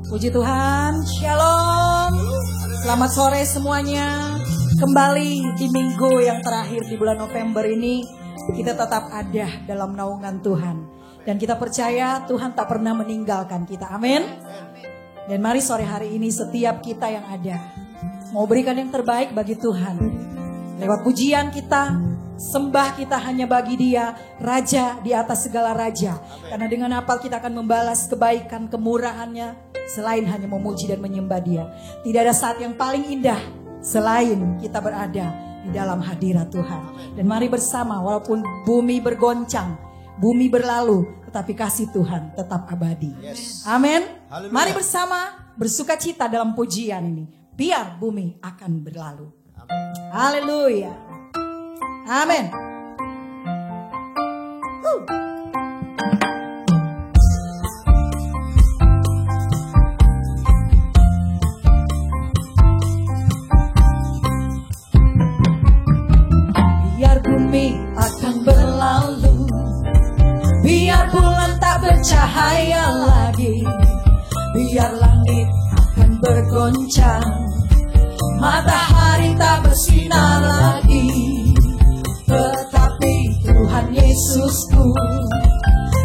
Puji Tuhan, Shalom. Selamat sore semuanya. Kembali di minggu yang terakhir di bulan November ini, kita tetap ada dalam naungan Tuhan. Dan kita percaya Tuhan tak pernah meninggalkan kita. Amin. Dan mari sore hari ini setiap kita yang ada mau berikan yang terbaik bagi Tuhan. Lewat pujian kita, sembah kita hanya bagi Dia, Raja di atas segala raja. Karena dengan apa kita akan membalas kebaikan, kemurahannya, selain hanya memuji dan menyembah Dia. Tidak ada saat yang paling indah selain kita berada di dalam hadirat Tuhan. Dan mari bersama, walaupun bumi bergoncang, bumi berlalu, tetapi kasih Tuhan tetap abadi. Amin. Mari bersama bersuka cita dalam pujian ini. Biar bumi akan berlalu. Haleluya. Amin. Biar bumi akan berlalu, biar bulan tak bercahaya lagi, biar langit akan bergoncang, matahari tak bersinar lagi. Tetapi Tuhan Yesusku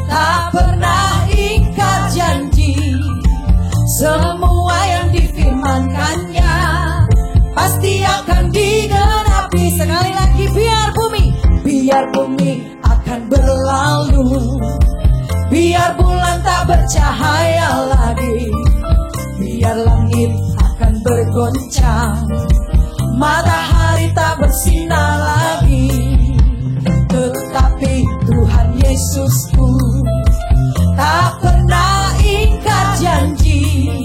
tak pernah ingkar janji. Semua yang difirmankannya pasti akan digenapi. Sekali lagi, biar bumi akan berlalu, biar bulan tak bercahaya lagi, biar langit akan bergoncang, matahari tak bersinar lagi. Tetapi Tuhan Yesusku tak pernah ingkar janji.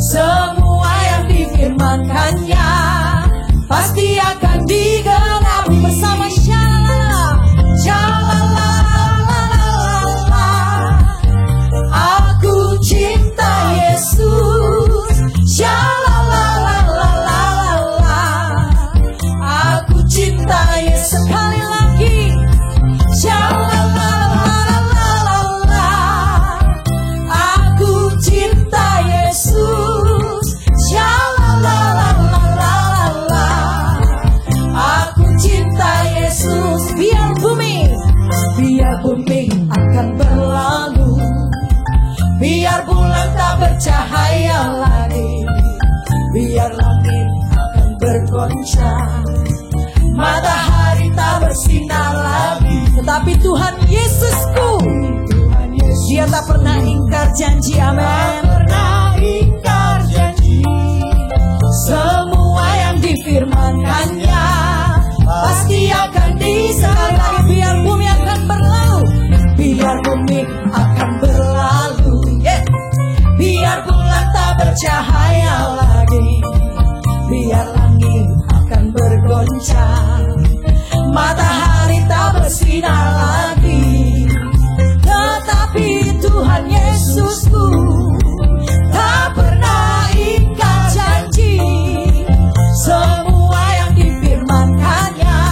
Semua yang difirmankannya pasti akan digenapi. Bersama Shalala, aku cinta Yesus. Shalala, aku cinta Yesus. Sekali lagi, Shalala, aku cinta Yesus. Shalala, aku cinta Yesus. Biar bumi akan berlalu, biar bulan tak bercahaya lagi, biar langit akan bergoncang, matahari tak bersinar lagi. Tetapi Tuhan Yesusku, Dia tak pernah ingkar janji. Amin. Pernah ingkar janji. Semua yang difirmankannya pasti akan sekali lagi. Biar bumi akan berlalu, biar bumi akan berlalu, biar bulan tak bercahaya lagi, biar langit akan bergoncang, matahari tak bersinar lagi. Tetapi Tuhan Yesusku tak pernah ingkar janji. Semua yang difirmankannya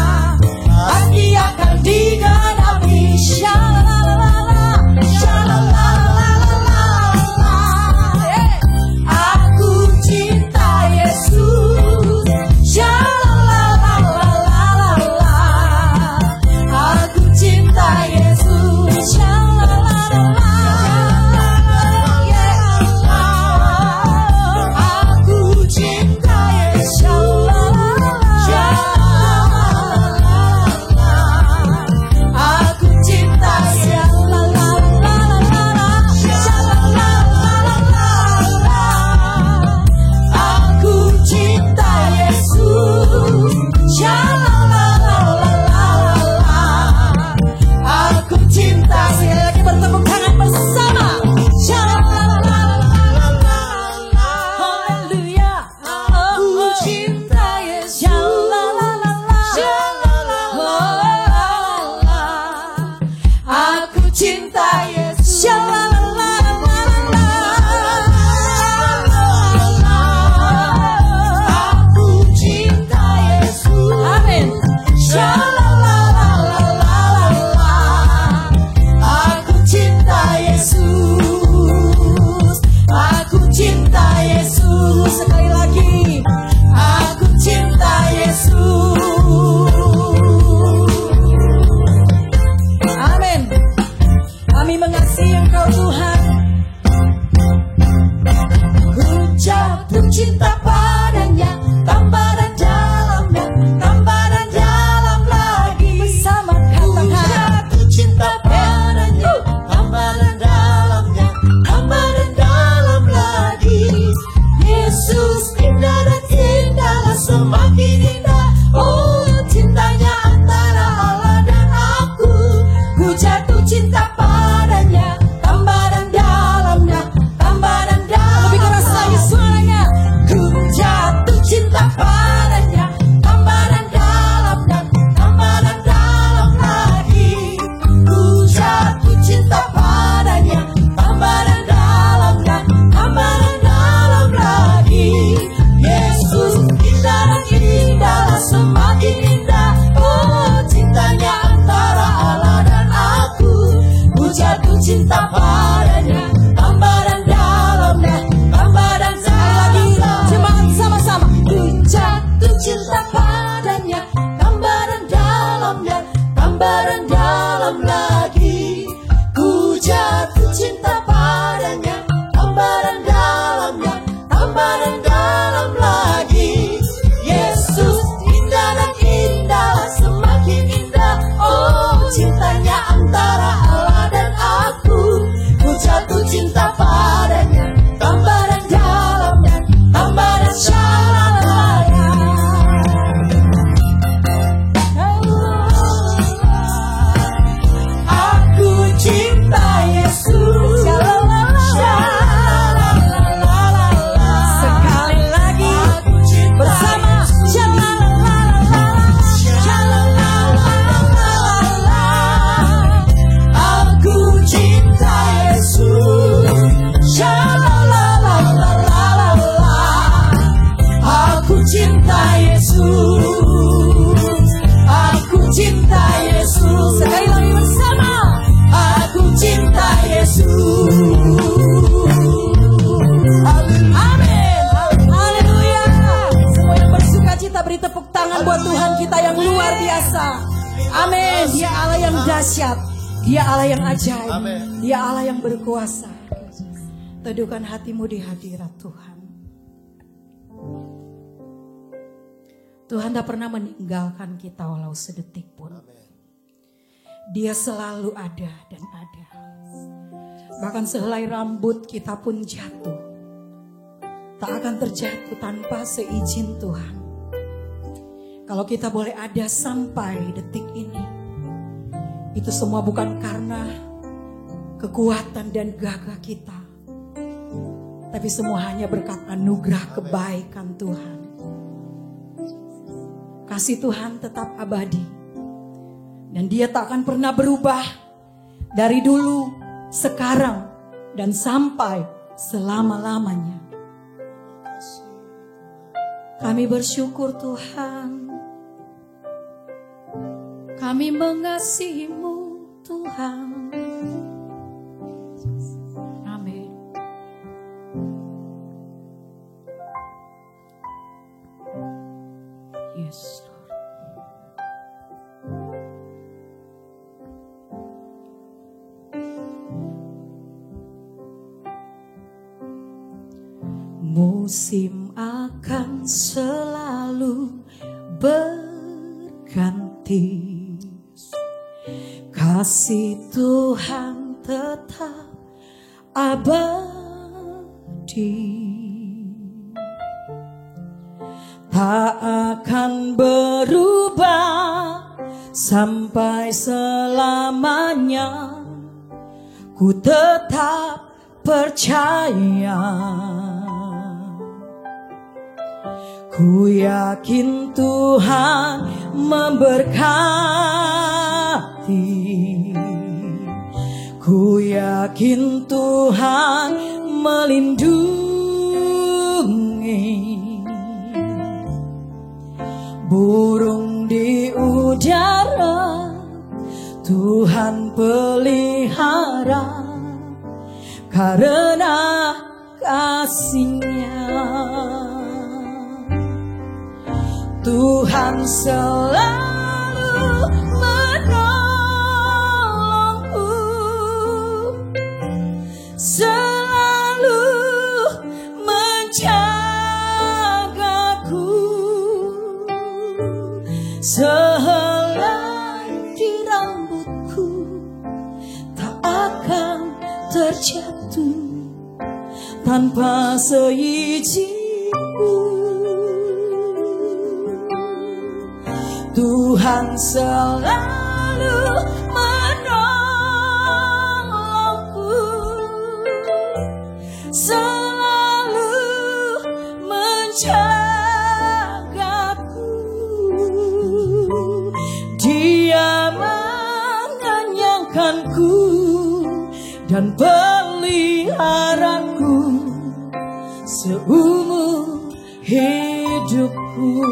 pasti akan digenapi. Shalala, aku cinta Yesus. Shalala, aku cinta Yesus. Sekali lagi, aku cinta Yesus. Amin. Kami mengasihi Engkau Tuhan. Ku jatuh cinta padanya, tambah dan dalamnya, tambah dan dalam lagi. Bersama katakan, jatuh cinta padanya, tambah dan dalamnya, tambah dan dalam lagi. Yesus indah dan indahlah, semakin indah. Oh, cintanya antara Allah dan aku. Ku jatuh cinta padanya, tambah dan dalamnya, tambah dan dalam. Lebih keras lagi suaranya. Ku jatuh cinta padanya, tambah dan dalamnya, tambah dan dalam lagi. Ku jatuh cinta padanya, tambah dan dalamnya, tambah dan dalam lagi. Yesus indah dan indahlah, semakin indah. Oh, cintanya antara Allah dan aku. Ku jatuh cinta padanya, tambah dan dalamnya, tambah dan dalam lagi. Jemaat sama-sama. Ku jatuh cinta padanya, tambah dan dalamnya, tambah dan dalam lagi. Ku jatuh cinta padanya, tambah dan dalamnya, tambah dan dalam lagi. Yesus indah dan indahlah, semakin indah. Oh, cintanya antara Allah dan aku. Ku jatuh cinta padanya, tambah dan dalamnya, tambah dan dalam lagi. Aku cinta Yesus. Sekali lagi bersama. Aku cinta Yesus. Aku cinta Yesus. Aku cinta Yesus. Sekali lagi bersama. Aku cinta Yesus. Amin. Haleluya. Semua yang bersuka cita beri tepuk tangan buat Tuhan kita yang luar biasa. Amin. Dia Allah yang dahsyat. Dia Allah yang ajaib. Dia Allah yang berkuasa. Teduhkan hatimu di hadirat Tuhan. Tuhan tak pernah meninggalkan kita walau sedetik pun. Dia selalu ada dan ada. Bahkan sehelai rambut kita pun jatuh, tak akan terjatuh tanpa seizin Tuhan. Kalau kita boleh ada sampai detik ini, itu semua bukan karena kekuatan dan gagah kita, tapi semua hanya berkat anugerah kebaikan Tuhan. Kasih Tuhan tetap abadi, dan Dia tak akan pernah berubah dari dulu, sekarang, dan sampai selama-lamanya. Kami bersyukur Tuhan, kami mengasihi-Mu Tuhan. Amin. Yes, Lord. Musim akan selalu berganti, kasih Tuhan tetap abadi, tak akan berubah sampai selamanya. Ku tetap percaya, ku yakin Tuhan memberkati, ku yakin Tuhan melindungi. Burung di udara Tuhan pelihara, karena kasih-Nya. Tuhan selalu menolongku, selalu menjagaku, sehelai di rambutku tak akan terjatuh tanpa seizinku. Tuhan selalu menolongku, selalu menjagaku. Dia mengenyangkanku dan peliharaku seumur hidupku.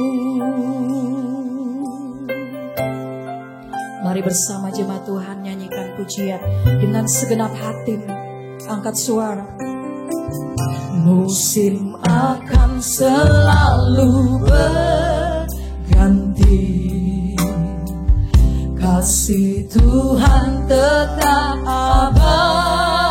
Mari bersama jemaat Tuhan nyanyikan pujian dengan segenap hati. Angkat suara. Musim akan selalu berganti, kasih Tuhan tetap abadi,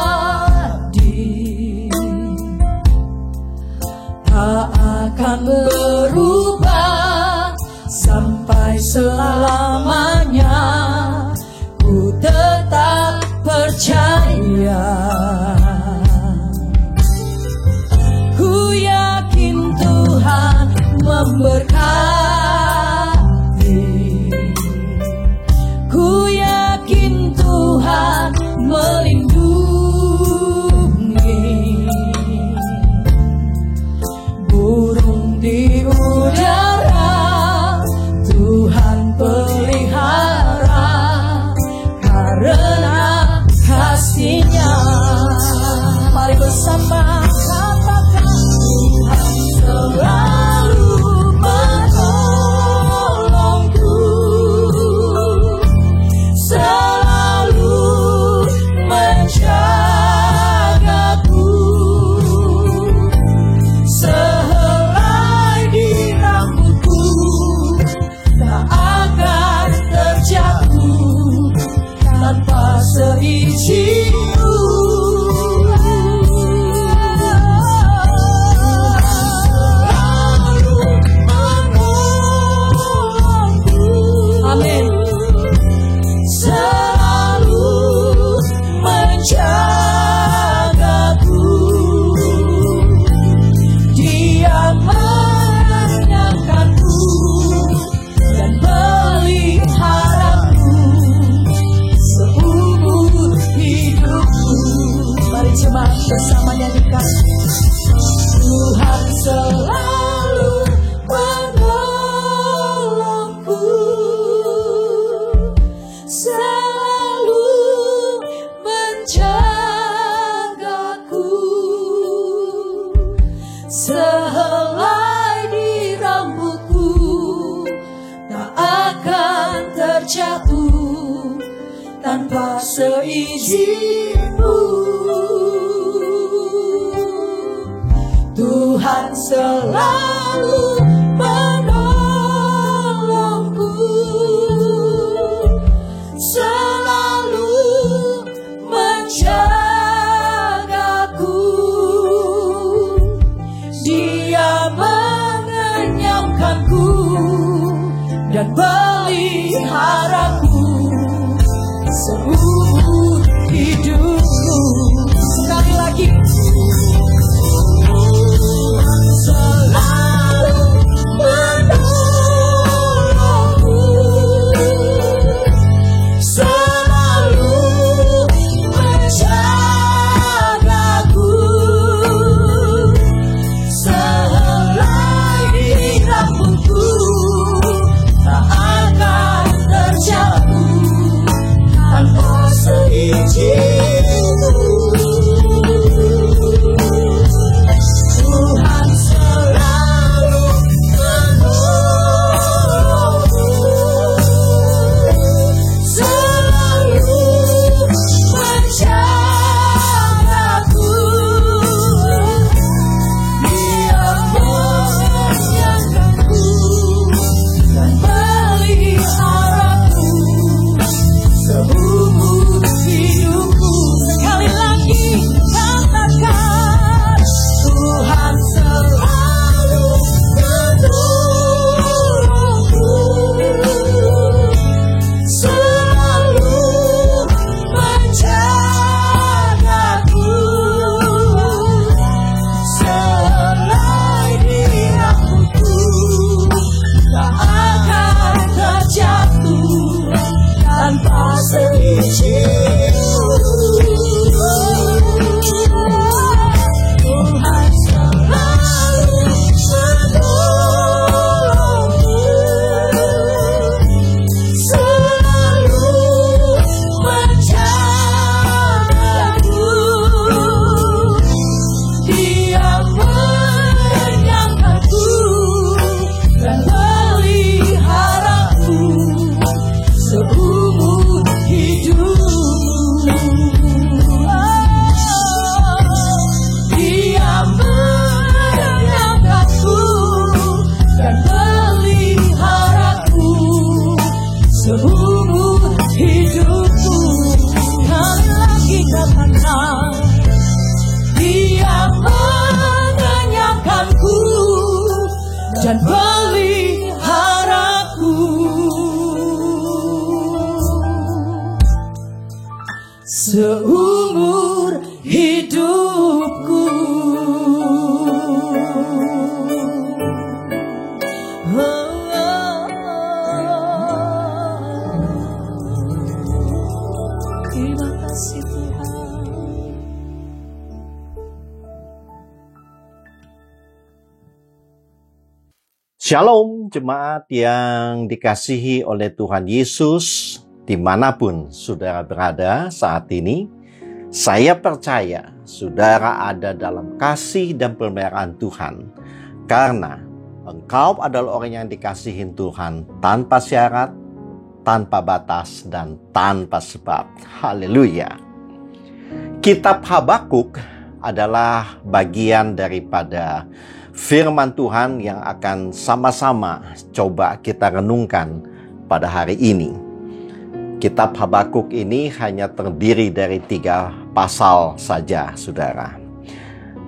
tak akan berubah sampai selamanya. Ku tetap percaya, ku yakin Tuhan memberkati, ku yakin Tuhan melindungi. Burung di udara Tuhan pelihara karena kasih-Nya. Mari bersama katakan, Tuhan selalu menolongku, selalu menjagaku, sehelai di rambutku tak akan terjatuh tanpa seizinku. Amin. Selalu menjagaku, Dia mengenyangkanku dan peliharaku seumur hidupku. Mari jemaat bersama nyanyikan. Tuhan selalu menolongku, selalu menjagaku, sehelai di rambutku tak akan terjatuh tanpa seizinku. Tuhan selalu menolongku, selalu menjagaku, Dia mengenyangkanku dan peliharaku seumur hidupku. Sekali lagi. Selalu menolongku, selalu menjagaku, sehelai di rambutku tak dan peliharaku seumur hidupku. Terima kasih Tuhan. Shalom jemaat yang dikasihi oleh Tuhan Yesus, dimanapun saudara berada saat ini. Saya percaya saudara ada dalam kasih dan pemeliharaan Tuhan, karena engkau adalah orang yang dikasihin Tuhan tanpa syarat, tanpa batas, dan tanpa sebab. Haleluya. Kitab Habakuk adalah bagian daripada firman Tuhan yang akan sama-sama coba kita renungkan pada hari ini. Kitab Habakuk ini hanya terdiri dari 3 pasal saja, saudara.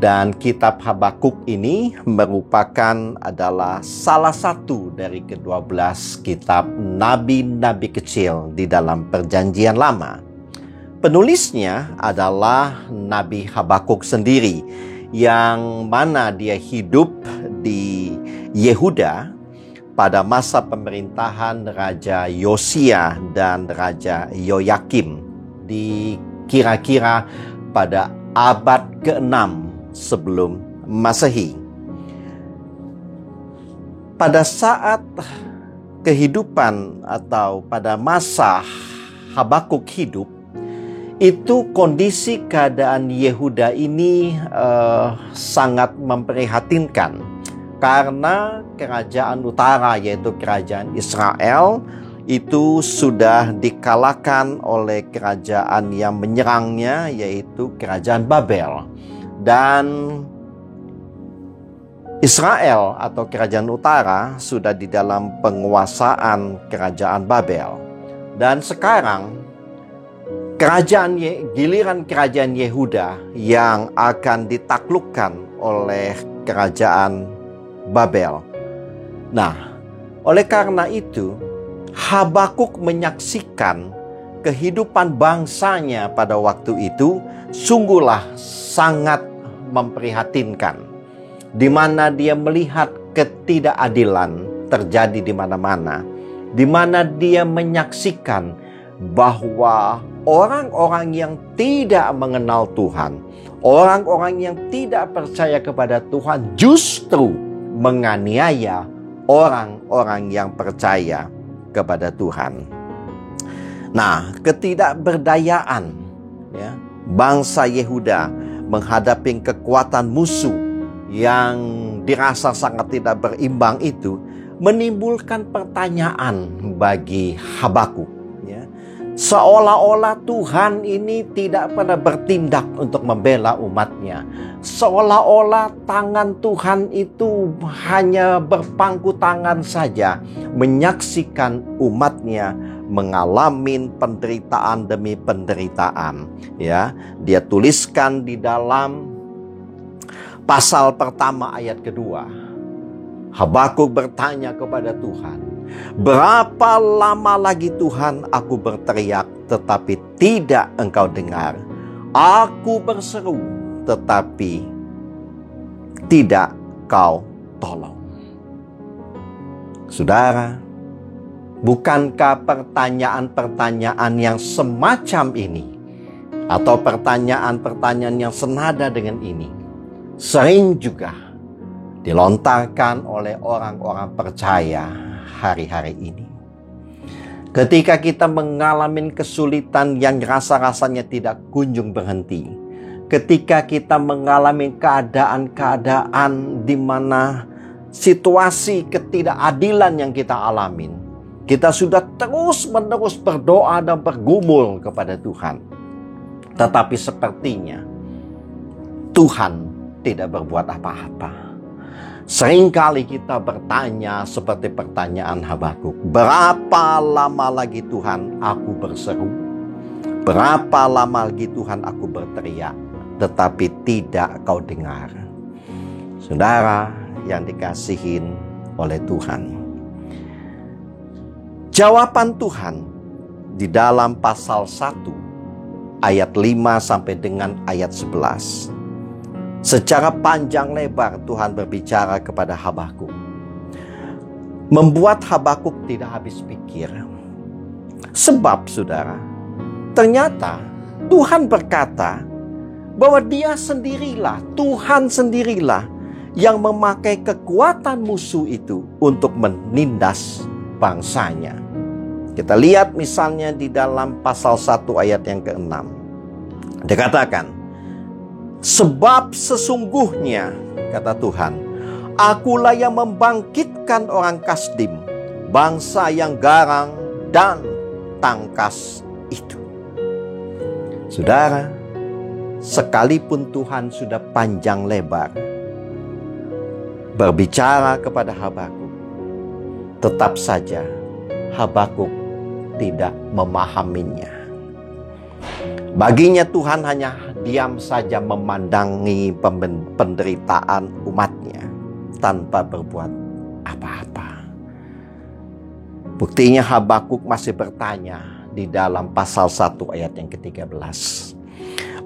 Dan kitab Habakuk ini merupakan adalah salah satu dari ke-12 kitab nabi-nabi kecil di dalam Perjanjian Lama. Penulisnya adalah Nabi Habakuk sendiri, yang mana dia hidup di Yehuda pada masa pemerintahan Raja Yosia dan Raja Yoyakim di kira-kira pada abad ke-6 sebelum Masehi. Pada saat kehidupan atau pada masa Habakuk hidup, itu kondisi keadaan Yehuda ini sangat memprihatinkan, karena kerajaan utara yaitu kerajaan Israel itu sudah dikalahkan oleh kerajaan yang menyerangnya yaitu kerajaan Babel. Dan Israel atau kerajaan utara sudah di dalam penguasaan kerajaan Babel. Dan sekarang giliran kerajaan Yehuda yang akan ditaklukkan oleh kerajaan Babel. Nah, oleh karena itu Habakuk menyaksikan kehidupan bangsanya pada waktu itu sungguhlah sangat memprihatinkan, di mana dia melihat ketidakadilan terjadi di mana-mana, di mana dia menyaksikan bahwa orang-orang yang tidak mengenal Tuhan, orang-orang yang tidak percaya kepada Tuhan justru menganiaya orang-orang yang percaya kepada Tuhan. Nah, ketidakberdayaan bangsa Yehuda menghadapi kekuatan musuh yang dirasa sangat tidak berimbang itu menimbulkan pertanyaan bagi Habakuk. Seolah-olah Tuhan ini tidak pernah bertindak untuk membela umatnya. Seolah-olah tangan Tuhan itu hanya berpangku tangan saja, menyaksikan umatnya mengalami penderitaan demi penderitaan. Dia tuliskan di dalam pasal pertama ayat kedua. Habakuk bertanya kepada Tuhan, berapa lama lagi Tuhan aku berteriak tetapi tidak engkau dengar. Aku berseru tetapi tidak kau tolong. Saudara, bukankah pertanyaan-pertanyaan yang semacam ini atau pertanyaan-pertanyaan yang senada dengan ini sering juga dilontarkan oleh orang-orang percaya hari-hari ini? Ketika kita mengalami kesulitan yang rasa-rasanya tidak kunjung berhenti, ketika kita mengalami keadaan-keadaan di mana situasi ketidakadilan yang kita alamin, kita sudah terus-menerus berdoa dan bergumul kepada Tuhan, tetapi sepertinya Tuhan tidak berbuat apa-apa. Seringkali kita bertanya seperti pertanyaan Habakuk, berapa lama lagi Tuhan aku berseru? Berapa lama lagi Tuhan aku berteriak, tetapi tidak kau dengar? Saudara yang dikasihin oleh Tuhan. Jawaban Tuhan di dalam pasal 1 ayat 5 sampai dengan ayat 11. Secara panjang lebar Tuhan berbicara kepada Habakuk, membuat Habakuk tidak habis pikir. Sebab saudara, ternyata Tuhan berkata bahwa Dia sendirilah, Tuhan sendirilah yang memakai kekuatan musuh itu untuk menindas bangsanya. Kita lihat misalnya di dalam pasal 1 ayat yang ke-6. Dikatakan, sebab sesungguhnya, kata Tuhan, akulah yang membangkitkan orang Kasdim, bangsa yang garang dan tangkas itu. Saudara, sekalipun Tuhan sudah panjang lebar berbicara kepada Habakuk, tetap saja Habakuk tidak memahaminya. Baginya Tuhan hanya diam saja memandangi penderitaan umatnya tanpa berbuat apa-apa. Buktinya Habakuk masih bertanya di dalam pasal 1 ayat yang ke-13.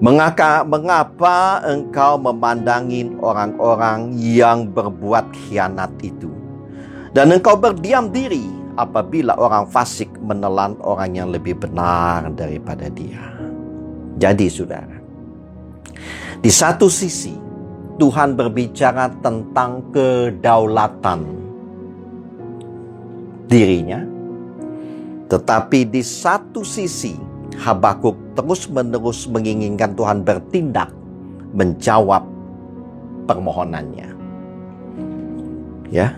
Mengapa engkau memandangin orang-orang yang berbuat khianat itu? Dan engkau berdiam diri apabila orang fasik menelan orang yang lebih benar daripada dia. Jadi saudara, di satu sisi Tuhan berbicara tentang kedaulatan dirinya, tetapi di satu sisi Habakuk terus-menerus menginginkan Tuhan bertindak menjawab permohonannya. Ya,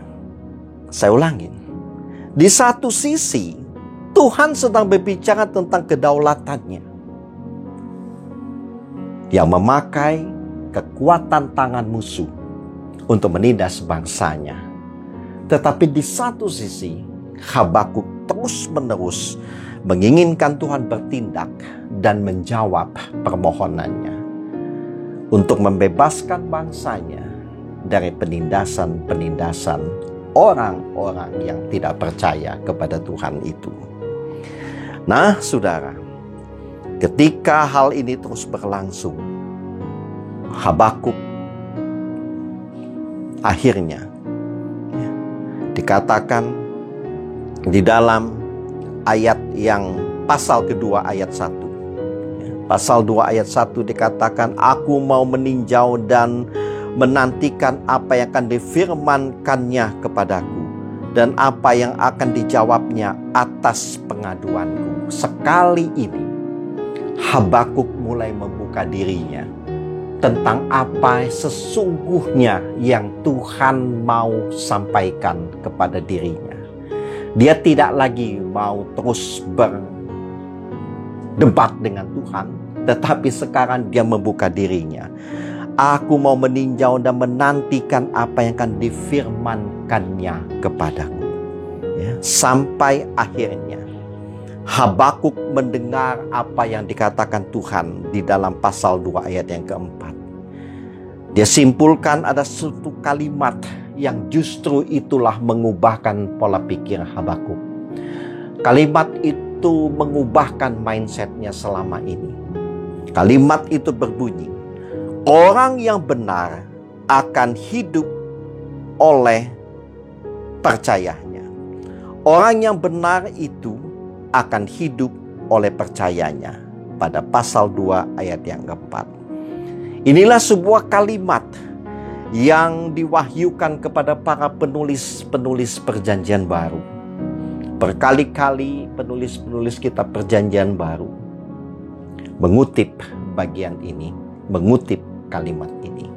saya ulangin. Di satu sisi Tuhan sedang berbicara tentang kedaulatannya, yang memakai kekuatan tangan musuh untuk menindas bangsanya. Tetapi di satu sisi Habakuk terus-menerus menginginkan Tuhan bertindak dan menjawab permohonannya untuk membebaskan bangsanya dari penindasan-penindasan orang-orang yang tidak percaya kepada Tuhan itu. Nah, saudara, ketika hal ini terus berlangsung, Habakuk akhirnya dikatakan di dalam ayat yang pasal kedua ayat 1. Pasal 2 ayat 1 dikatakan, aku mau meninjau dan menantikan apa yang akan difirmankannya kepadaku dan apa yang akan dijawabnya atas pengaduanku. Sekali ini Habakuk mulai membuka dirinya tentang apa sesungguhnya yang Tuhan mau sampaikan kepada dirinya. Dia tidak lagi mau terus berdebat dengan Tuhan, tetapi sekarang dia membuka dirinya. Aku mau meninjau dan menantikan apa yang akan difirmankannya kepadaku. Ya, sampai akhirnya Habakuk mendengar apa yang dikatakan Tuhan di dalam pasal 2 ayat yang keempat. Dia simpulkan ada suatu kalimat yang justru itulah mengubahkan pola pikir Habakuk. Kalimat itu mengubahkan mindsetnya selama ini. Kalimat itu berbunyi, orang yang benar akan hidup oleh percayanya. Orang yang benar itu akan hidup oleh percayanya. Pada pasal 2 ayat yang keempat. Inilah sebuah kalimat yang diwahyukan kepada para penulis-penulis perjanjian baru. Berkali-kali penulis-penulis kitab perjanjian baru mengutip bagian ini, mengutip kalimat ini,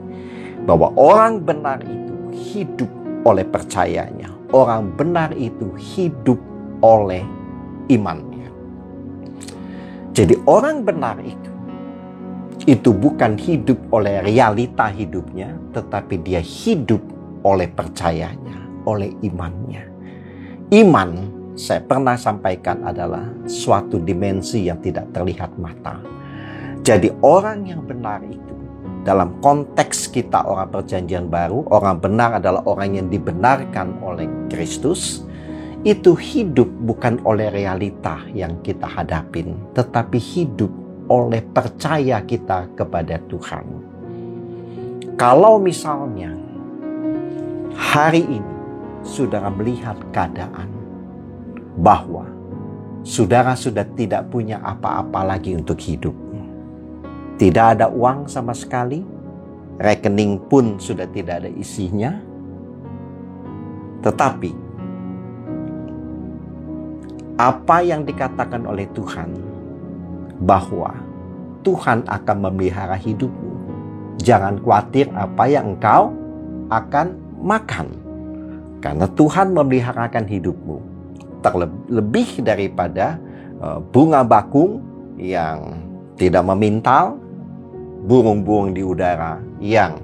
bahwa orang benar itu hidup oleh percayanya. Orang benar itu hidup oleh imannya. Jadi orang benar itu bukan hidup oleh realita hidupnya, tetapi dia hidup oleh percayanya, oleh imannya. Iman, saya pernah sampaikan, adalah suatu dimensi yang tidak terlihat mata. Jadi orang yang benar itu dalam konteks kita orang perjanjian baru, orang benar adalah orang yang dibenarkan oleh Kristus. Itu hidup bukan oleh realita yang kita hadapin, tetapi hidup oleh percaya kita kepada Tuhan. Kalau misalnya hari ini saudara melihat keadaan bahwa saudara sudah tidak punya apa-apa lagi untuk hidup, tidak ada uang sama sekali, rekening pun sudah tidak ada isinya, tetapi apa yang dikatakan oleh Tuhan bahwa Tuhan akan memelihara hidupmu. Jangan khawatir apa yang engkau akan makan, karena Tuhan memeliharakan hidupmu. Terlebih daripada bunga bakung yang tidak memintal, burung-burung di udara yang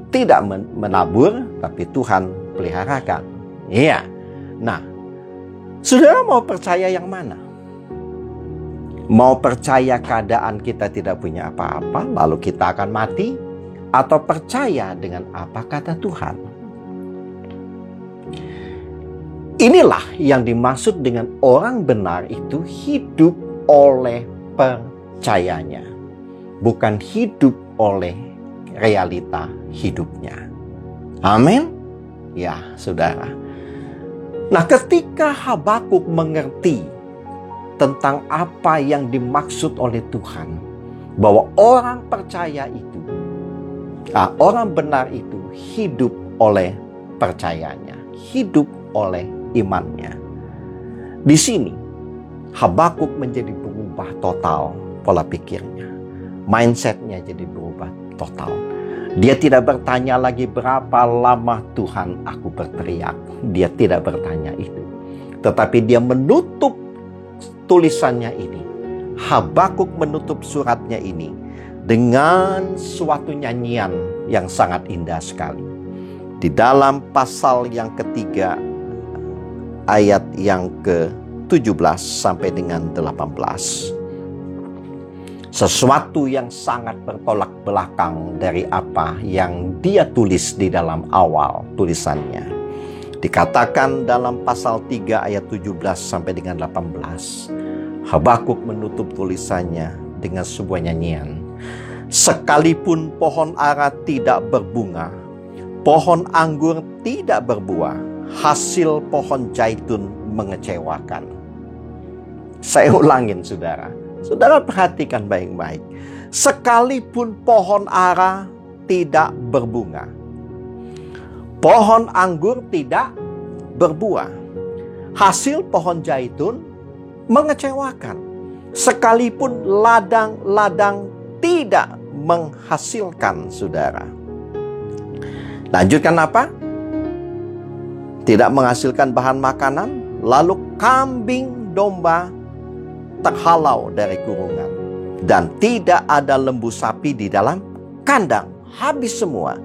tidak menabur, tapi Tuhan peliharakan. Iya. Nah, saudara mau percaya yang mana? Mau percaya keadaan kita tidak punya apa-apa, lalu kita akan mati? Atau percaya dengan apa kata Tuhan? Inilah yang dimaksud dengan orang benar itu hidup oleh percayanya, bukan hidup oleh realita hidupnya. Amin? Ya, saudara. Nah, ketika Habakuk mengerti tentang apa yang dimaksud oleh Tuhan, bahwa orang percaya itu, orang benar itu hidup oleh percayanya, hidup oleh imannya. Di sini Habakuk menjadi berubah total pola pikirnya, mindsetnya jadi berubah total. Dia tidak bertanya lagi berapa lama Tuhan aku berteriak. Dia tidak bertanya itu, tetapi dia menutup tulisannya ini. Habakuk menutup suratnya ini dengan suatu nyanyian yang sangat indah sekali. Di dalam pasal yang ketiga, ayat yang ke-17 sampai dengan 18. Sesuatu yang sangat bertolak belakang dari apa yang dia tulis di dalam awal tulisannya. Dikatakan dalam pasal 3 ayat 17 sampai dengan 18. Habakuk menutup tulisannya dengan sebuah nyanyian. Sekalipun pohon ara tidak berbunga, pohon anggur tidak berbuah, hasil pohon zaitun mengecewakan. Saya ulangin saudara. Saudara perhatikan baik-baik. Sekalipun pohon ara tidak berbunga, pohon anggur tidak berbuah, hasil pohon zaitun mengecewakan. Sekalipun ladang-ladang tidak menghasilkan, saudara. Lanjutkan apa? Tidak menghasilkan bahan makanan, lalu kambing domba terhalau dari kurungan, dan tidak ada lembu sapi di dalam kandang. Habis semua.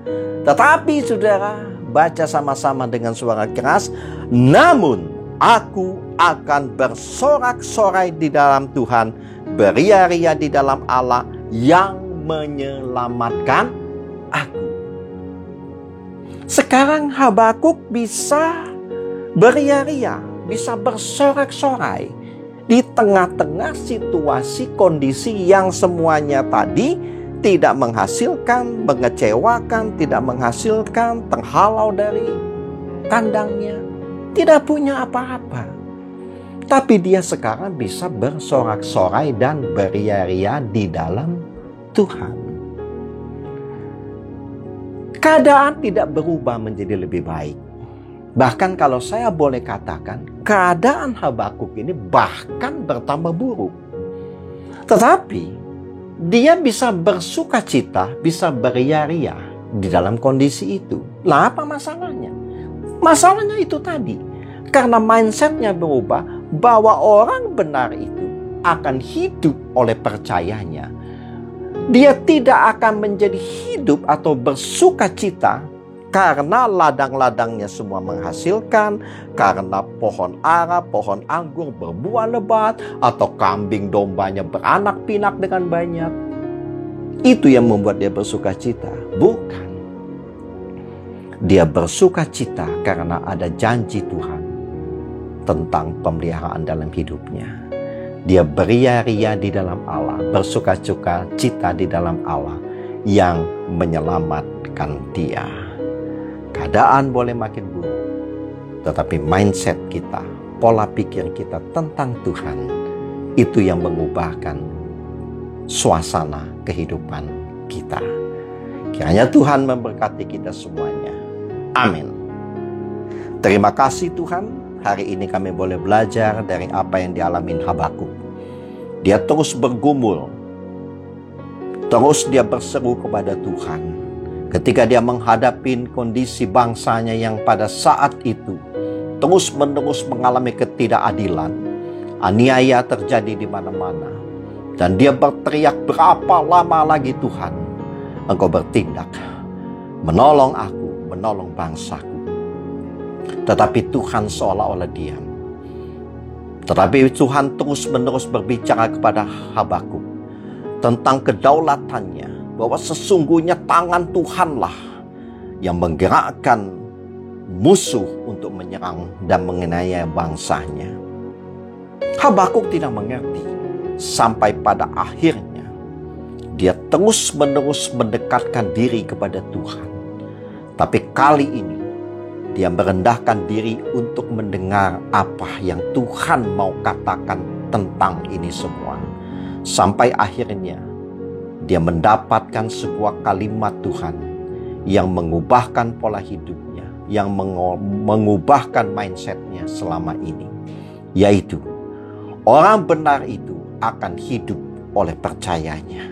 Tetapi saudara, baca sama-sama dengan suara keras. Namun aku akan bersorak-sorai di dalam Tuhan, beria-ria di dalam Allah yang menyelamatkan aku. Sekarang Habakuk bisa beria-ria, bisa bersorak-sorai di tengah-tengah situasi kondisi yang semuanya tadi tidak menghasilkan, mengecewakan, tidak menghasilkan, terhalau dari kandangnya, tidak punya apa-apa. Tapi dia sekarang bisa bersorak-sorai dan beria-ria di dalam Tuhan. Keadaan tidak berubah menjadi lebih baik. Bahkan kalau saya boleh katakan, keadaan Habakuk ini bahkan bertambah buruk. Tetapi dia bisa bersuka cita, bisa beria-ria di dalam kondisi itu. Lah apa masalahnya? Masalahnya itu tadi. Karena mindsetnya berubah, bahwa orang benar itu akan hidup oleh percayanya. Dia tidak akan menjadi hidup atau bersuka cita karena ladang-ladangnya semua menghasilkan, karena pohon ara, pohon anggur berbuah lebat, atau kambing dombanya beranak pinak dengan banyak. Itu yang membuat dia bersuka cita? Bukan. Dia bersuka cita karena ada janji Tuhan tentang pemeliharaan dalam hidupnya. Dia beria-ria di dalam Allah, bersuka cita di dalam Allah yang menyelamatkan dia. Keadaan boleh makin buruk, tetapi mindset kita, pola pikir kita tentang Tuhan, itu yang mengubahkan suasana kehidupan kita. Kiranya Tuhan memberkati kita semuanya. Amin. Terima kasih Tuhan. Hari ini kami boleh belajar dari apa yang dialami Habakuk. Dia terus bergumul. Terus dia berseru kepada Tuhan. Ketika dia menghadapi kondisi bangsanya yang pada saat itu terus-menerus mengalami ketidakadilan. Aniaya terjadi di mana-mana. Dan dia berteriak, berapa lama lagi Tuhan Engkau bertindak? Menolong aku, menolong bangsaku. Tetapi Tuhan seolah-olah diam. Tetapi Tuhan terus-menerus berbicara kepada Habakuk tentang kedaulatannya, bahwa sesungguhnya tangan Tuhanlah yang menggerakkan musuh untuk menyerang dan menganiaya bangsanya. Habakuk tidak mengerti sampai pada akhirnya dia terus-menerus mendekatkan diri kepada Tuhan. Tapi kali ini dia merendahkan diri untuk mendengar apa yang Tuhan mau katakan tentang ini semua. Sampai akhirnya dia mendapatkan sebuah kalimat Tuhan yang mengubahkan pola hidupnya, yang mengubahkan mindsetnya selama ini. Yaitu, orang benar itu akan hidup oleh percayanya.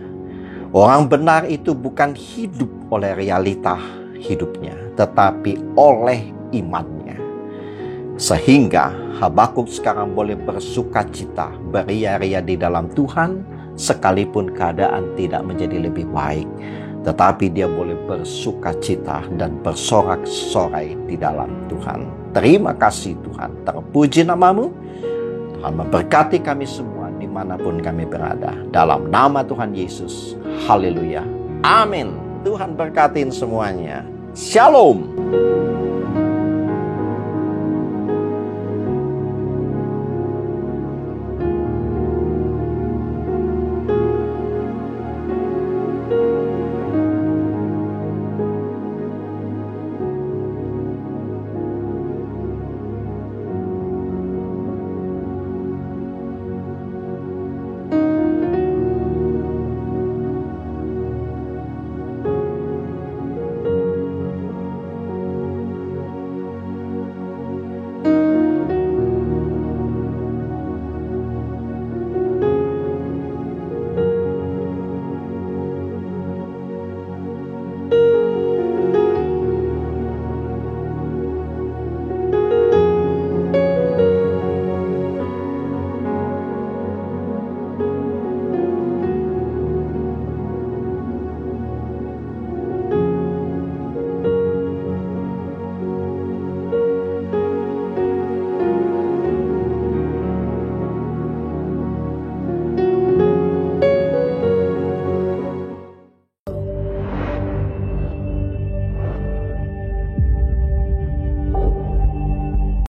Orang benar itu bukan hidup oleh realita hidupnya, tetapi oleh imannya. Sehingga Habakuk sekarang boleh bersuka cita, beria-ria di dalam Tuhan, sekalipun keadaan tidak menjadi lebih baik. Tetapi dia boleh bersuka cita dan bersorak-sorai di dalam Tuhan. Terima kasih Tuhan, terpuji nama-Mu. Tuhan memberkati kami semua dimanapun kami berada. Dalam nama Tuhan Yesus, haleluya, amin. Tuhan berkatin semuanya. Shalom.